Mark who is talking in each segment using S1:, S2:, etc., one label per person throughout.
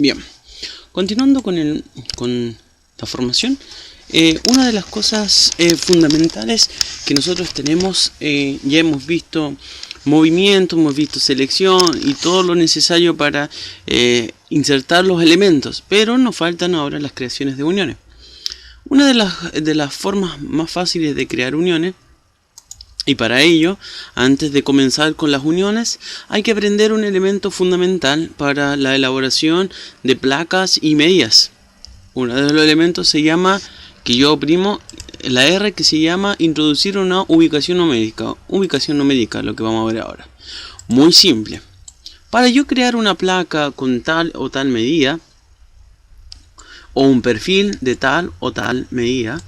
S1: Bien, continuando con la formación, una de las cosas fundamentales que nosotros tenemos, ya hemos visto movimiento, hemos visto selección y todo lo necesario para insertar los elementos, pero nos faltan ahora las creaciones de uniones. Una de las formas más fáciles de crear uniones, y para ello, antes de comenzar con las uniones, hay que aprender un elemento fundamental para la elaboración de placas y medidas. Uno de los elementos se llama, que yo oprimo la R, que se llama introducir una ubicación numérica. Ubicación numérica, lo que vamos a ver ahora. Muy simple. Para yo crear una placa con tal o tal medida, o un perfil de tal o tal medida,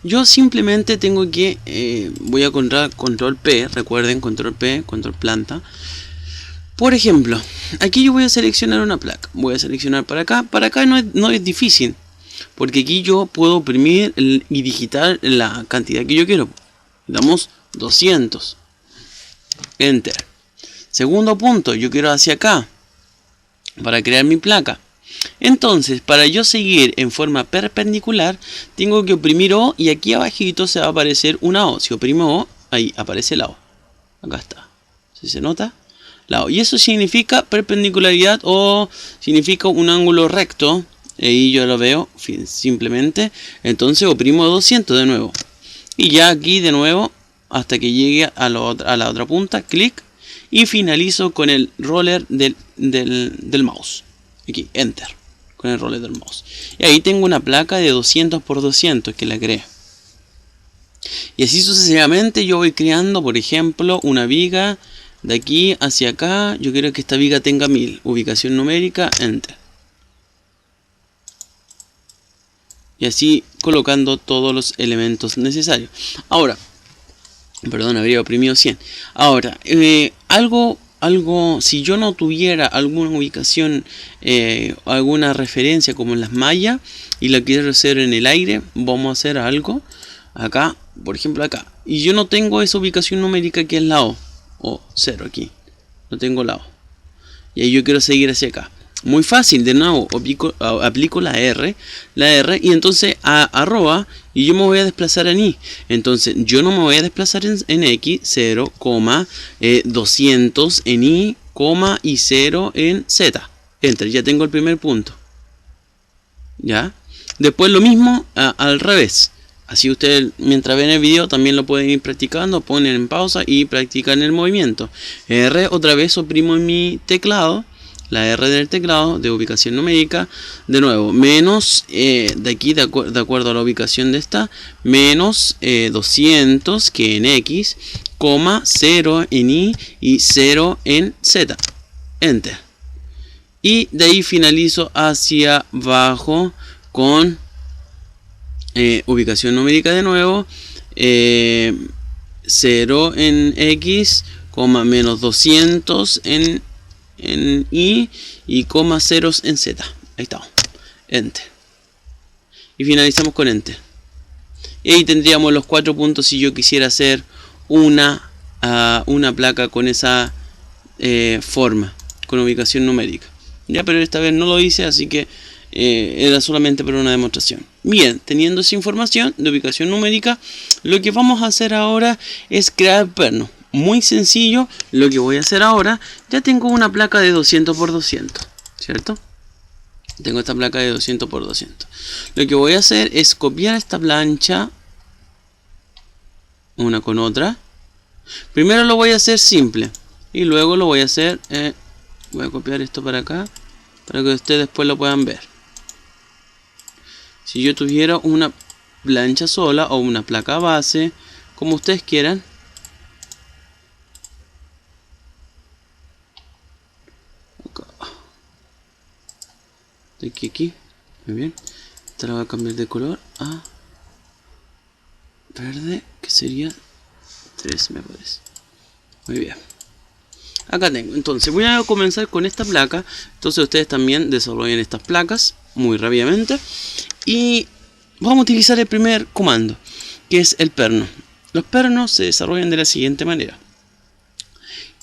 S1: yo simplemente tengo que, voy a control P, recuerden, control P, control planta. Por ejemplo, aquí yo voy a seleccionar una placa, voy a seleccionar para acá no es difícil, porque aquí yo puedo oprimir y digitar la cantidad que yo quiero. Damos 200, enter. Segundo punto, yo quiero hacia acá, para crear mi placa. Entonces, para yo seguir en forma perpendicular, tengo que oprimir O y aquí abajito se va a aparecer una O. Si oprimo O, ahí aparece la O. Acá está. ¿Sí se nota? La O. Y eso significa perpendicularidad o significa un ángulo recto. Ahí yo lo veo simplemente. Entonces oprimo 200 de nuevo. Y ya aquí de nuevo, hasta que llegue a la otra punta, clic. Y finalizo con el roller del mouse. Aquí, enter, con el roller del mouse. Y ahí tengo una placa de 200 por 200 que la creé. Y así sucesivamente yo voy creando, por ejemplo, una viga de aquí hacia acá. Yo quiero que esta viga tenga 1000. Ubicación numérica, enter. Y así colocando todos los elementos necesarios. Ahora, perdón, habría oprimido 100. Ahora, si yo no tuviera alguna ubicación, alguna referencia como en las mallas y la quiero hacer en el aire, vamos a hacer algo acá, por ejemplo acá, y yo no tengo esa ubicación numérica que es la O 0 aquí, no tengo la O, y ahí yo quiero seguir hacia acá. Muy fácil, de nuevo aplico la R y entonces arroba y yo me voy a desplazar en Y. Entonces yo no me voy a desplazar en X, 0, 200 en Y, y 0 en Z. Enter, ya tengo el primer punto. ¿Ya? Después lo mismo al revés. Así ustedes mientras ven el video también lo pueden ir practicando, ponen en pausa y practican el movimiento. R, otra vez oprimo en mi teclado. La R del teclado de ubicación numérica, de nuevo, menos de aquí, de acuerdo a la ubicación de esta, menos 200 que en X, 0 en Y y 0 en Z. Enter. Y de ahí finalizo hacia abajo con ubicación numérica de nuevo, 0 en X, menos 200 en Y y ceros en Z. Ahí está. Enter. Y finalizamos con Enter. Y ahí tendríamos los 4 puntos si yo quisiera hacer una placa con esa forma, con ubicación numérica. Ya, pero esta vez no lo hice, así que era solamente para una demostración. Bien, teniendo esa información de ubicación numérica, lo que vamos a hacer ahora es crear pernos. Muy sencillo, lo que voy a hacer ahora, ya tengo una placa de 200 por 200, ¿cierto? Tengo esta placa de 200 por 200. Lo que voy a hacer es copiar esta plancha, una con otra. Primero lo voy a hacer simple, y luego lo voy a hacer, voy a copiar esto para acá, para que ustedes después lo puedan ver. Si yo tuviera una plancha sola, o una placa base, como ustedes quieran, de aquí, muy bien. Esta la voy a cambiar de color a verde, que sería 3, me parece. Muy bien. Acá tengo, entonces voy a comenzar con esta placa. Entonces ustedes también desarrollen estas placas muy rápidamente. Y vamos a utilizar el primer comando, que es el perno. Los pernos se desarrollan de la siguiente manera.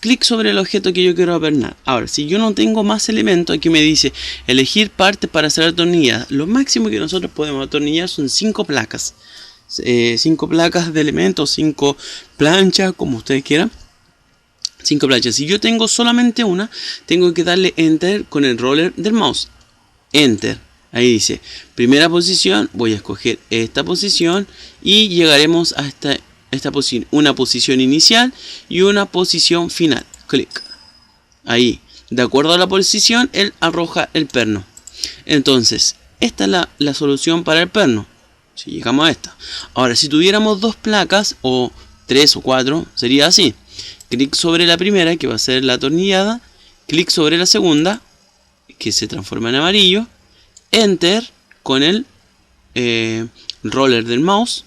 S1: clic sobre el objeto que yo quiero apernar. Ahora, si yo no tengo más elementos, aquí me dice elegir partes para ser atornillada. Lo máximo que nosotros podemos atornillar son 5 placas. 5 placas de elementos, 5 planchas, como ustedes quieran. 5 planchas. Si yo tengo solamente una, tengo que darle Enter con el roller del mouse. Enter. Ahí dice primera posición, voy a escoger esta posición y llegaremos a esta posición, una posición inicial y una posición final. Clic. Ahí, de acuerdo a la posición, él arroja el perno. Entonces, esta es la solución para el perno. Si llegamos a esta. Ahora, si tuviéramos 2 placas o 3 o 4, sería así. Clic sobre la primera, que va a ser la atornillada. Clic sobre la segunda, que se transforma en amarillo. Enter con el roller del mouse.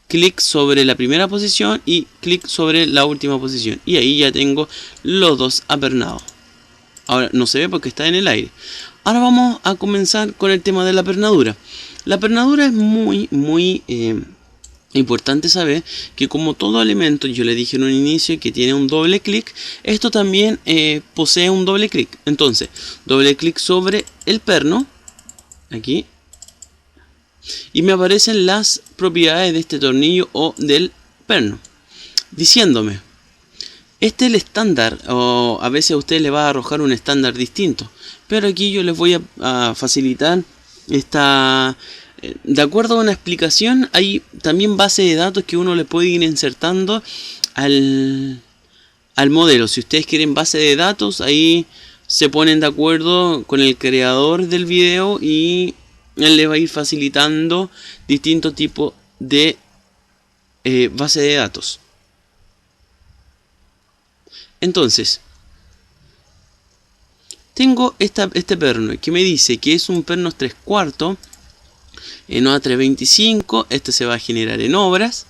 S1: Clic sobre la primera posición y clic sobre la última posición. Y ahí ya tengo los dos apernados. Ahora no se ve porque está en el aire. Ahora vamos a comenzar con el tema de la pernadura. La pernadura es muy importante saber que, como todo elemento, yo le dije en un inicio que tiene un doble clic, esto también posee un doble clic. Entonces, doble clic sobre el perno, aquí, y me aparecen las propiedades de este tornillo o del perno, diciéndome, este es el estándar, o a veces a ustedes les va a arrojar un estándar distinto, pero aquí yo les voy a facilitar esta. De acuerdo a una explicación, hay también base de datos que uno le puede ir insertando al modelo. Si ustedes quieren base de datos, ahí se ponen de acuerdo con el creador del video y él le va a ir facilitando distintos tipos de base de datos. Entonces, tengo este perno que me dice que es un perno 3/4 en A325. Este se va a generar en obras.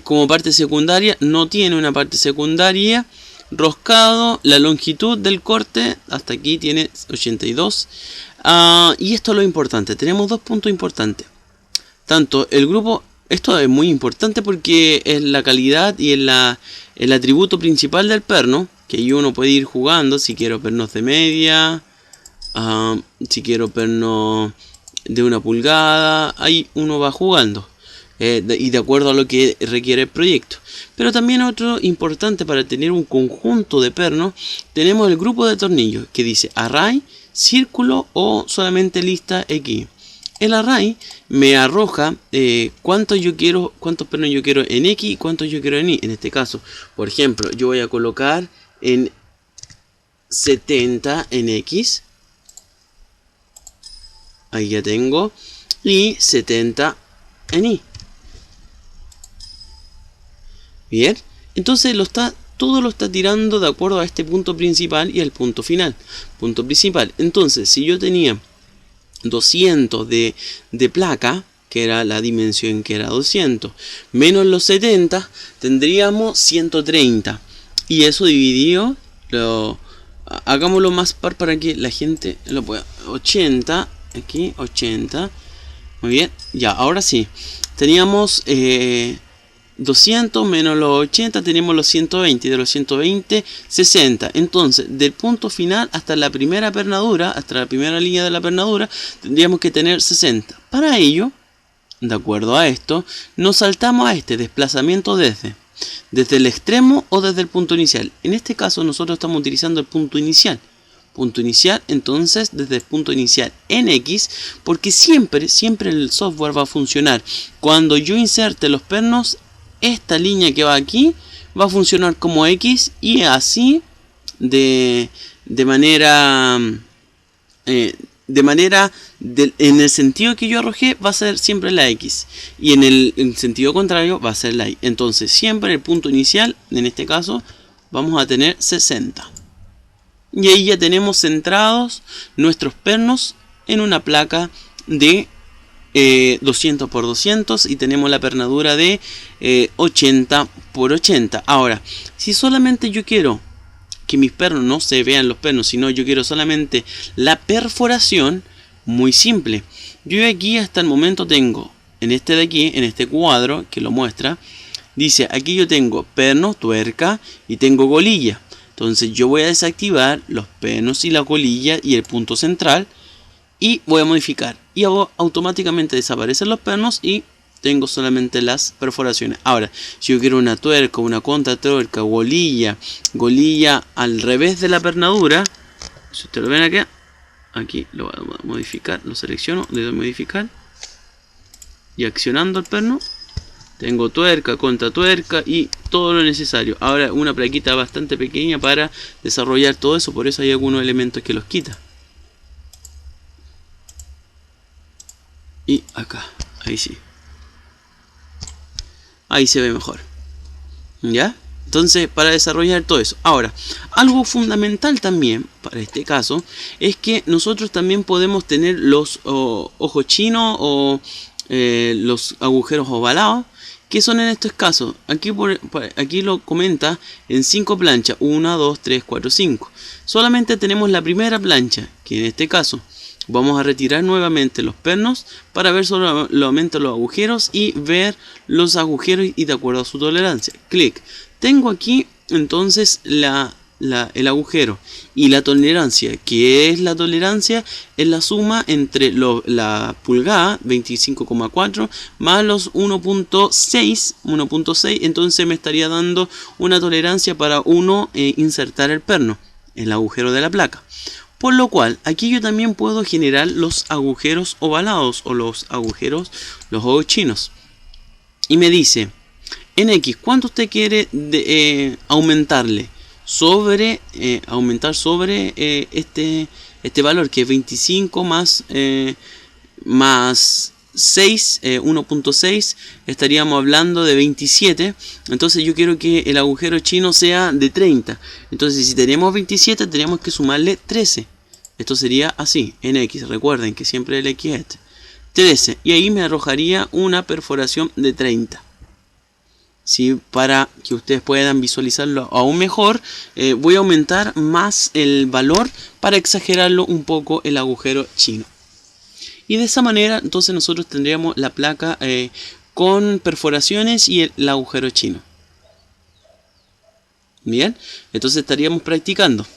S1: Como parte secundaria, no tiene una parte secundaria. Roscado, la longitud del corte hasta aquí tiene 82. Y esto es lo importante. Tenemos 2 puntos importantes. Tanto el grupo, esto es muy importante porque es la calidad y el atributo principal del perno, que ahí uno puede ir jugando. Si quiero pernos de media, si quiero pernos de 1 pulgada, ahí uno va jugando y de acuerdo a lo que requiere el proyecto. Pero también otro importante para tener un conjunto de pernos, tenemos el grupo de tornillos que dice array, círculo o solamente lista X. El array me arroja cuántos pernos yo quiero en X y cuántos yo quiero en Y. En este caso, por ejemplo, yo voy a colocar en 70 en X. Ahí ya tengo. Y 70 en Y. Bien. Entonces todo lo está tirando de acuerdo a este punto principal y al punto final. Punto principal. Entonces, si yo tenía 200 de placa, que era la dimensión que era 200, menos los 70, tendríamos 130. Y eso dividido, hagámoslo más par para que la gente lo pueda. 80. Aquí 80. Muy bien, ya, ahora sí. Teníamos 200 menos los 80, tenemos los 120. De los 120, 60. Entonces, del punto final hasta la primera pernadura, hasta la primera línea de la pernadura, tendríamos que tener 60. Para ello, de acuerdo a esto, nos saltamos a este desplazamiento desde el extremo o desde el punto inicial. En este caso, nosotros estamos utilizando el punto inicial. Punto inicial, entonces desde el punto inicial en X, porque siempre el software va a funcionar. Cuando yo inserte los pernos, esta línea que va aquí va a funcionar como X, y así en el sentido que yo arrojé va a ser siempre la X, y en el sentido contrario va a ser la Y. Entonces siempre el punto inicial, en este caso, vamos a tener 60. Y ahí ya tenemos centrados nuestros pernos en una placa de 200 por 200 y tenemos la pernadura de 80 por 80. Ahora, si solamente yo quiero que mis pernos no se vean los pernos, sino yo quiero solamente la perforación, muy simple. Yo aquí hasta el momento tengo en este de aquí, en este cuadro que lo muestra, dice, aquí yo tengo perno, tuerca y tengo golilla. Entonces yo voy a desactivar los pernos y la golilla y el punto central y voy a modificar. Y automáticamente desaparecen los pernos y tengo solamente las perforaciones. Ahora, si yo quiero una tuerca, una contratuerca, golilla al revés de la pernadura, si ustedes lo ven acá, aquí lo voy a modificar, lo selecciono, le doy a modificar y accionando el perno, tengo tuerca, contratuerca y todo lo necesario. Ahora una plaquita bastante pequeña para desarrollar todo eso, por eso hay algunos elementos que los quita. Y acá, ahí sí. Ahí se ve mejor. ¿Ya? Entonces, para desarrollar todo eso. Ahora, algo fundamental también, para este caso, es que nosotros también podemos tener los ojos chinos o los agujeros ovalados. ¿Qué son en estos casos? Aquí lo comenta en 5 planchas. 1, 2, 3, 4, 5. Solamente tenemos la primera plancha, que en este caso vamos a retirar nuevamente los pernos para ver solamente los agujeros y ver los agujeros y de acuerdo a su tolerancia. Clic. Tengo aquí entonces el agujero y la tolerancia. ¿Qué es la tolerancia? Es la suma entre la pulgada 25,4 más los 1.6. Entonces me estaría dando una tolerancia para insertar el perno, el agujero de la placa. Por lo cual, aquí yo también puedo generar los agujeros ovalados o los ojos chinos. Y me dice, en X, ¿cuánto usted quiere aumentarle? Aumentar sobre este valor que es 25 más 6, 1.6, estaríamos hablando de 27. Entonces yo quiero que el agujero chino sea de 30. Entonces si tenemos 27 tenemos que sumarle 13. Esto sería así, en X. Recuerden que siempre el X es 13. Y ahí me arrojaría una perforación de 30. ¿Sí? Para que ustedes puedan visualizarlo aún mejor, voy a aumentar más el valor para exagerarlo un poco el agujero chino. Y de esa manera entonces nosotros tendríamos la placa con perforaciones y el agujero chino. Bien, entonces estaríamos practicando.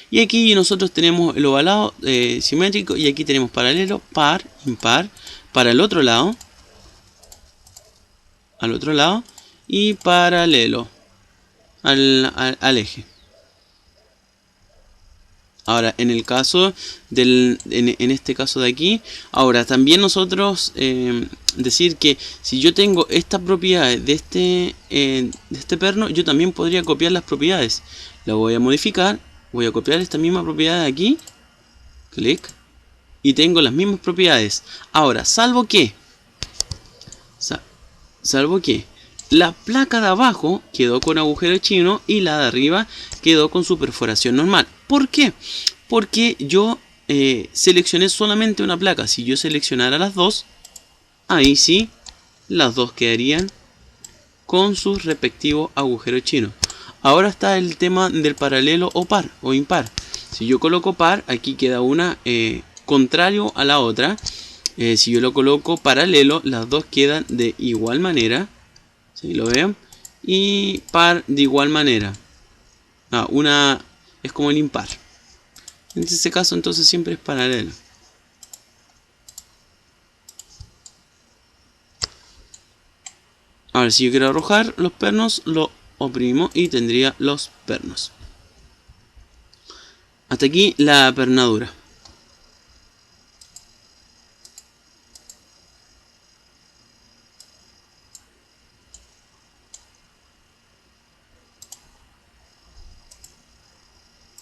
S1: Y aquí nosotros tenemos el ovalado simétrico y aquí tenemos paralelo, par, impar, para el otro lado, y paralelo al eje. Ahora, en el caso en este caso de aquí, ahora también nosotros decir que si yo tengo estas propiedades de este perno, yo también podría copiar las propiedades. La voy a modificar, voy a copiar esta misma propiedad de aquí, clic, y tengo las mismas propiedades. Ahora, salvo que la placa de abajo quedó con agujero chino y la de arriba quedó con su perforación normal. ¿Por qué? Porque yo seleccioné solamente una placa. Si yo seleccionara las dos, ahí sí, las dos quedarían con sus respectivos agujeros chinos. Ahora está el tema del paralelo o par o impar. Si yo coloco par, aquí queda una contrario a la otra. Si yo lo coloco paralelo, las dos quedan de igual manera. ¿Sí? ¿Lo ven? Y par de igual manera. Una es como el impar. En este caso entonces siempre es paralelo. Ahora si yo quiero arrojar los pernos, lo oprimo y tendría los pernos. Hasta aquí la pernadura.